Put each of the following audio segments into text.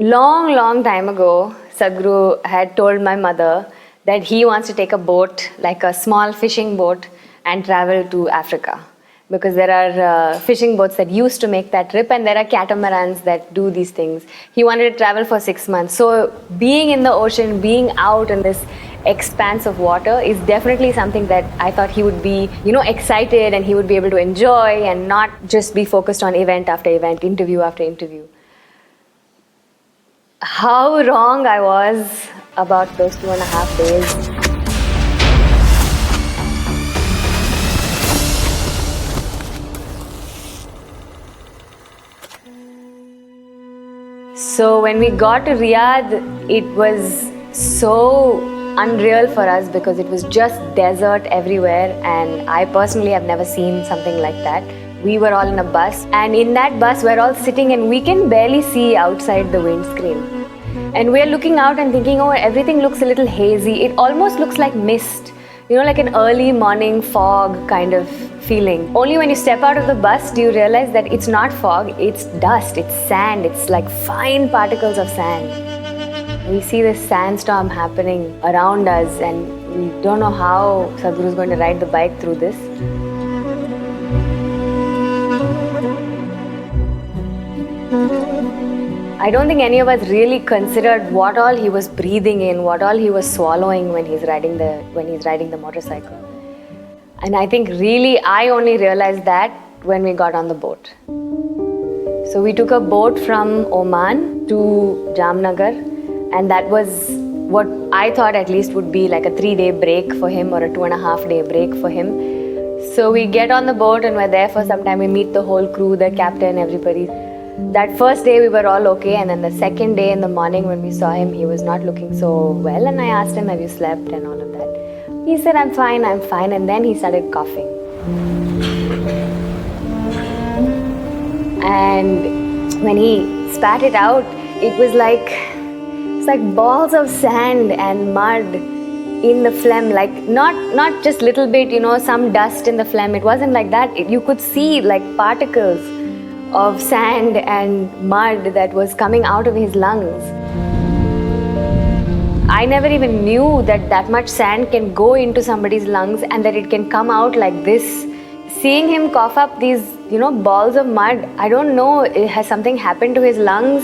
Long time ago, Sadhguru had told my mother that he wants to take a boat, like a small fishing boat, and travel to Africa. Because there are fishing boats that used to make that trip, and there are catamarans that do these things. He wanted to travel for 6 months. So, being in the ocean, being out in this expanse of water is definitely something that I thought he would be, excited and he would be able to enjoy and not just be focused on event after event, interview after interview. How wrong I was about those 2.5 days. So when we got to Riyadh, it was so unreal for us because it was just desert everywhere, and I personally have never seen something like that. We were all in a bus, and in that bus we're all sitting and we can barely see outside the windscreen. And we're looking out and thinking, oh, everything looks a little hazy. It almost looks like mist, like an early morning fog kind of feeling. Only when you step out of the bus do you realize that it's not fog, it's dust, it's sand, it's like fine particles of sand. We see this sandstorm happening around us and we don't know how Sadhguru is going to ride the bike through this. I don't think any of us really considered what all he was breathing in, what all he was swallowing when he's riding the motorcycle. And I think really I only realized that when we got on the boat. So we took a boat from Oman to Jamnagar, and that was what I thought at least would be like a 3-day break for him or a 2.5-day break for him. So we get on the boat and we're there for some time. We meet the whole crew, the captain, everybody. That first day we were all okay, and then the second day in the morning when we saw him, he was not looking so well, and I asked him, have you slept and all of that. He said, I'm fine, and then he started coughing. And when he spat it out, it was like balls of sand and mud in the phlegm, like not just little bit, some dust in the phlegm. It wasn't like that. You could see like particles of sand and mud that was coming out of his lungs. I never even knew that much sand can go into somebody's lungs and that it can come out like this. Seeing him cough up these, balls of mud, I don't know, has something happened to his lungs?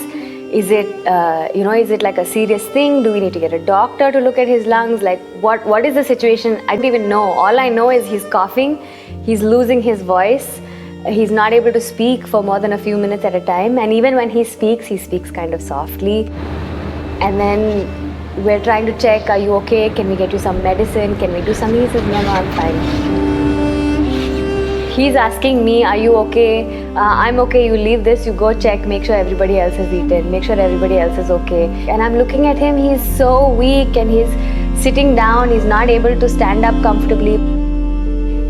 Is it, is it like a serious thing? Do we need to get a doctor to look at his lungs? Like, what is the situation? I don't even know. All I know is he's coughing, he's losing his voice. He's not able to speak for more than a few minutes at a time, and even when he speaks kind of softly. And then we're trying to check, are you okay? Can we get you some medicine? Can we do something? He says, no, I'm fine. He's asking me, are you okay? I'm okay, you leave this, you go check, make sure everybody else has eaten, make sure everybody else is okay. And I'm looking at him, he's so weak and he's sitting down, he's not able to stand up comfortably.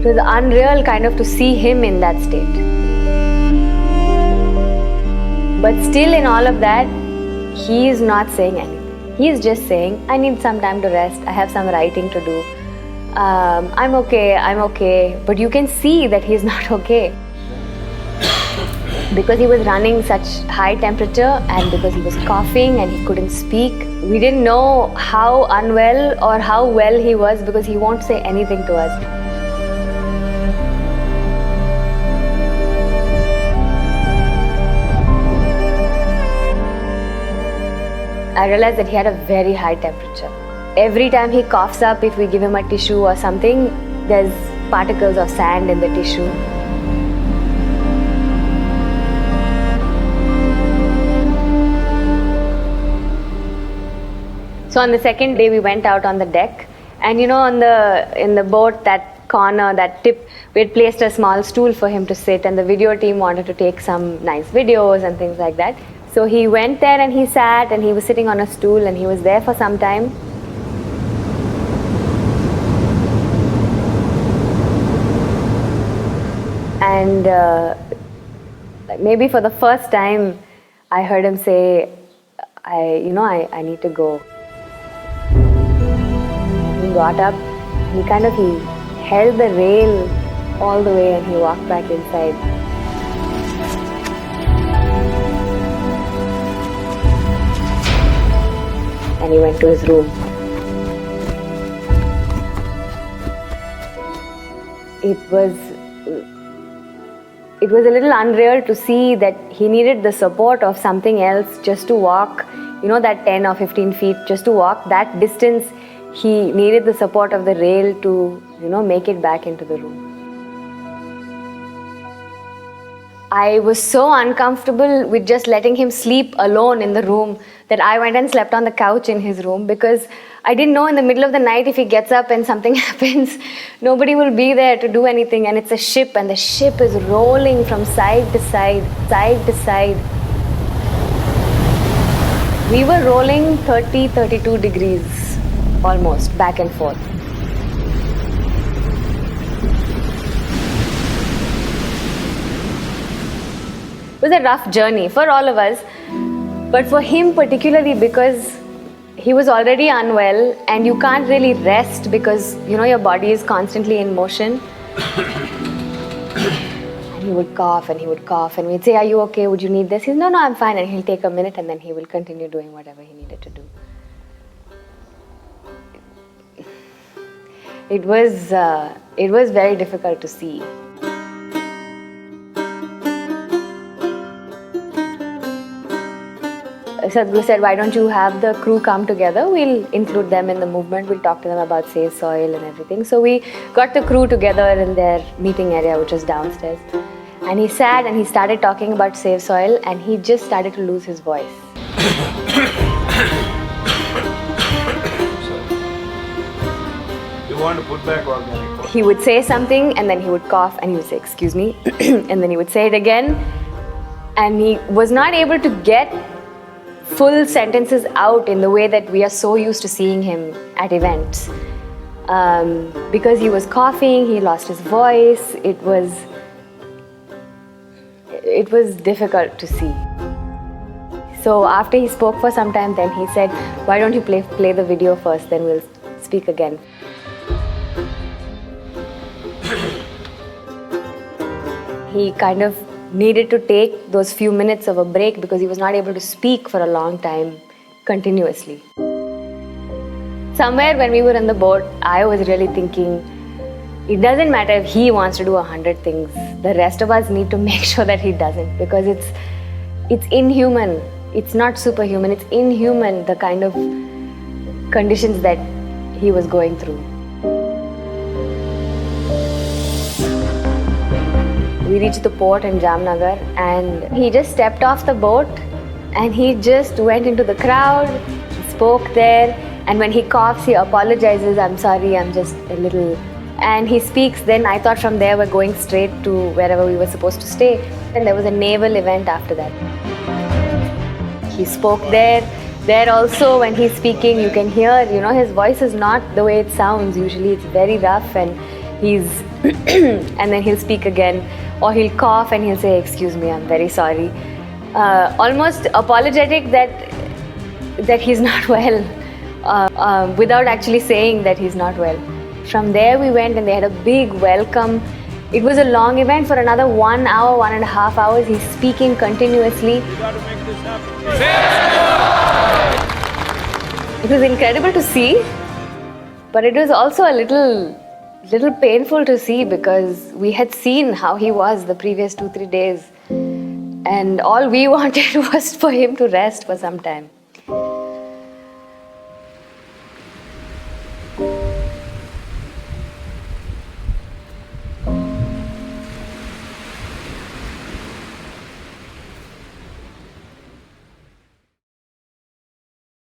It was unreal kind of to see him in that state. But still in all of that, he is not saying anything. He is just saying, I need some time to rest, I have some writing to do. I'm okay. But you can see that he's not okay. Because he was running such high temperature and because he was coughing and he couldn't speak. We didn't know how unwell or how well he was because he won't say anything to us. I realized that he had a very high temperature. Every time he coughs up, if we give him a tissue or something, there's particles of sand in the tissue. So on the second day, we went out on the deck, and in the boat, that corner, that tip, we had placed a small stool for him to sit, and the video team wanted to take some nice videos and things like that. So he went there and he sat and he was sitting on a stool and he was there for some time. And maybe for the first time, I heard him say, I need to go. He got up, he held the rail all the way and he walked back inside. and he went to his room. It was a little unreal to see that he needed the support of something else just to walk, that 10 or 15 feet, just to walk that distance. He needed the support of the rail to, make it back into the room. I was so uncomfortable with just letting him sleep alone in the room that I went and slept on the couch in his room, because I didn't know in the middle of the night if he gets up and something happens, nobody will be there to do anything. And it's a ship, and the ship is rolling from side to side, side to side. We were rolling 30, 32 degrees almost, back and forth. It was a rough journey for all of us, but for him particularly, because he was already unwell and you can't really rest because your body is constantly in motion. And he would cough and we'd say, "Are you okay? Would you need this?" He's, "No, I'm fine." And he'll take a minute and then he will continue doing whatever he needed to do. It was very difficult to see. Sadhguru said, "Why don't you have the crew come together? We'll include them in the movement. We'll talk to them about Save Soil and everything." So we got the crew together in their meeting area, which was downstairs. And he sat and he started talking about Save Soil, and he just started to lose his voice. You want to put back organic? He would say something and then he would cough and he would say, "Excuse me," and then he would say it again. And he was not able to get full sentences out in the way that we are so used to seeing him at events. Because he was coughing, he lost his voice. It was difficult to see. So after he spoke for some time, then he said, "Why don't you play the video first, then we'll speak again." He kind of needed to take those few minutes of a break because he was not able to speak for a long time continuously. Somewhere when we were in the boat, I was really thinking, it doesn't matter if he wants to do 100 things. The rest of us need to make sure that he doesn't, because it's inhuman. It's not superhuman. It's inhuman, the kind of conditions that he was going through. We reached the port in Jamnagar and he just stepped off the boat and he just went into the crowd, he spoke there, and when he coughs, he apologizes, "I'm sorry, I'm just a little..." And he speaks. Then I thought from there we're going straight to wherever we were supposed to stay. And there was a naval event after that. He spoke there. There also, when he's speaking, you can hear, his voice is not the way it sounds. Usually it's very rough and he's and then he'll speak again, or he'll cough and he'll say, "Excuse me, I'm very sorry." Almost apologetic that he's not well, without actually saying that he's not well. From there we went and they had a big welcome. It was a long event for another 1 hour, 1.5 hours. He's speaking continuously. You got to make this happen. It was incredible to see, but it was also a little painful to see, because we had seen how he was the previous 2-3 days, and all we wanted was for him to rest for some time.